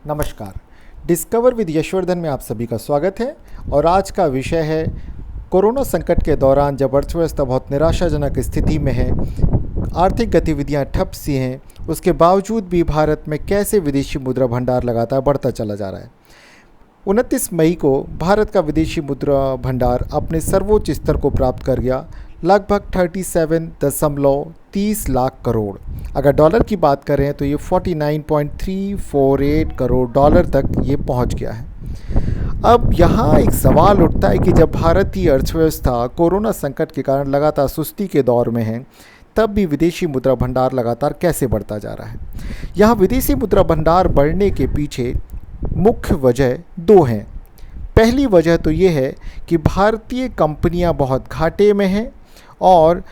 नमस्कार। Discover with Yashvardhan में आप सभी का स्वागत है और आज का विषय है कोरोना संकट के दौरान जब अर्थव्यवस्था बहुत निराशाजनक स्थिति में है, आर्थिक गतिविधियां ठप सी हैं, उसके बावजूद भी भारत में कैसे विदेशी मुद्रा भंडार लगातार बढ़ता चला जा रहा है। 29 मई को भारत का विदेशी मुद्रा भंडार अपने सर्वोच्च स्तर को प्राप्त कर गया, लगभग 37.30 लाख करोड़। अगर डॉलर की बात करें तो ये 49.348 करोड़ डॉलर तक ये पहुंच गया है। अब यहाँ एक सवाल उठता है कि जब भारतीय अर्थव्यवस्था कोरोना संकट के कारण लगातार सुस्ती के दौर में है, तब भी विदेशी मुद्रा भंडार लगातार कैसे बढ़ता जा रहा है। यहाँ विदेशी मुद्रा भंडार बढ़ने के पीछे मुख्य वजह दो हैं। पहली वजह तो ये है कि भारतीय कंपनियां बहुत घाटे में हैं और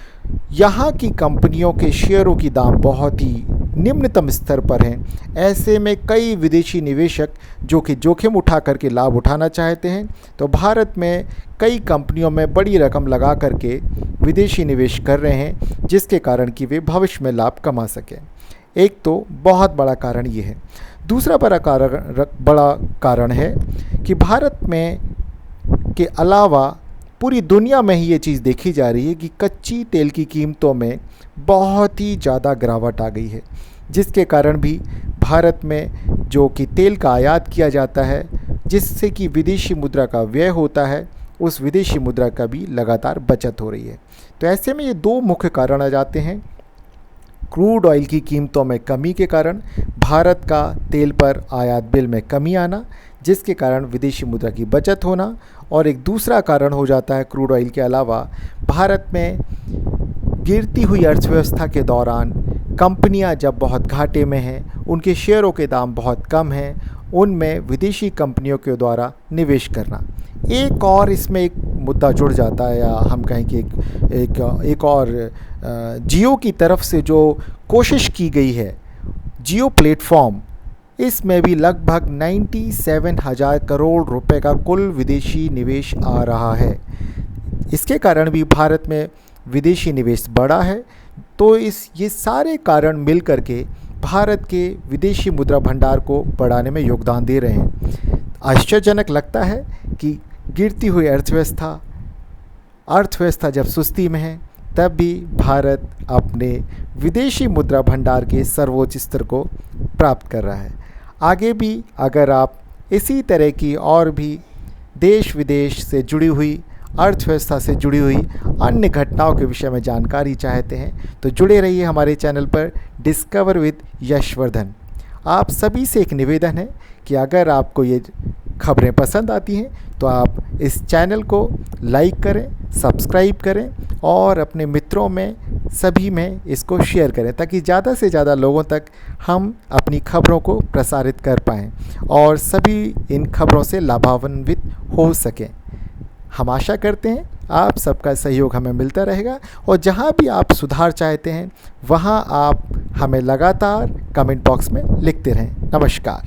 यहाँ की कंपनियों के शेयरों की दाम बहुत ही निम्नतम स्तर पर हैं। ऐसे में कई विदेशी निवेशक जो कि जोखिम उठा करके लाभ उठाना चाहते हैं, तो भारत में कई कंपनियों में बड़ी रकम लगा करके विदेशी निवेश कर रहे हैं, जिसके कारण कि वे भविष्य में लाभ कमा सकें। एक तो बहुत बड़ा कारण ये है। दूसरा बड़ा कारण है कि भारत में के अलावा पूरी दुनिया में ही ये चीज़ देखी जा रही है कि कच्ची तेल की कीमतों में बहुत ही ज़्यादा गिरावट आ गई है, जिसके कारण भी भारत में जो कि तेल का आयात किया जाता है, जिससे कि विदेशी मुद्रा का व्यय होता है, उस विदेशी मुद्रा का भी लगातार बचत हो रही है। तो ऐसे में ये दो मुख्य कारण आ जाते हैं। क्रूड ऑयल की कीमतों में कमी के कारण भारत का तेल पर आयात बिल में कमी आना, जिसके कारण विदेशी मुद्रा की बचत होना, और एक दूसरा कारण हो जाता है क्रूड ऑयल के अलावा भारत में गिरती हुई अर्थव्यवस्था के दौरान कंपनियां जब बहुत घाटे में हैं, उनके शेयरों के दाम बहुत कम हैं, उनमें विदेशी कंपनियों के द्वारा निवेश करना। एक और इसमें एक मुद्दा जुड़ जाता है, या हम कहें कि एक और जियो की तरफ से जो कोशिश की गई है, जियो प्लेटफॉर्म, इसमें भी लगभग 97,000 करोड़ रुपए का कुल विदेशी निवेश आ रहा है। इसके कारण भी भारत में विदेशी निवेश बढ़ा है। तो ये सारे कारण मिल करके भारत के विदेशी मुद्रा भंडार को बढ़ाने में योगदान दे रहे हैं। आश्चर्यजनक लगता है कि गिरती हुई अर्थव्यवस्था जब सुस्ती में है, तब भी भारत अपने विदेशी मुद्रा भंडार के सर्वोच्च स्तर को प्राप्त कर रहा है। आगे भी अगर आप इसी तरह की और भी देश विदेश से जुड़ी हुई, अर्थव्यवस्था से जुड़ी हुई अन्य घटनाओं के विषय में जानकारी चाहते हैं, तो जुड़े रहिए हमारे चैनल पर डिस्कवर विद यशवर्धन। आप सभी से एक निवेदन है कि अगर आपको ये खबरें पसंद आती हैं तो आप इस चैनल को लाइक करें, सब्सक्राइब करें और अपने मित्रों में सभी में इसको शेयर करें, ताकि ज़्यादा से ज़्यादा लोगों तक हम अपनी खबरों को प्रसारित कर पाएँ और सभी इन खबरों से लाभान्वित हो सकें। हम आशा करते हैं आप सबका सहयोग हमें मिलता रहेगा, और जहां भी आप सुधार चाहते हैं वहां आप हमें लगातार कमेंट बॉक्स में लिखते रहें। नमस्कार।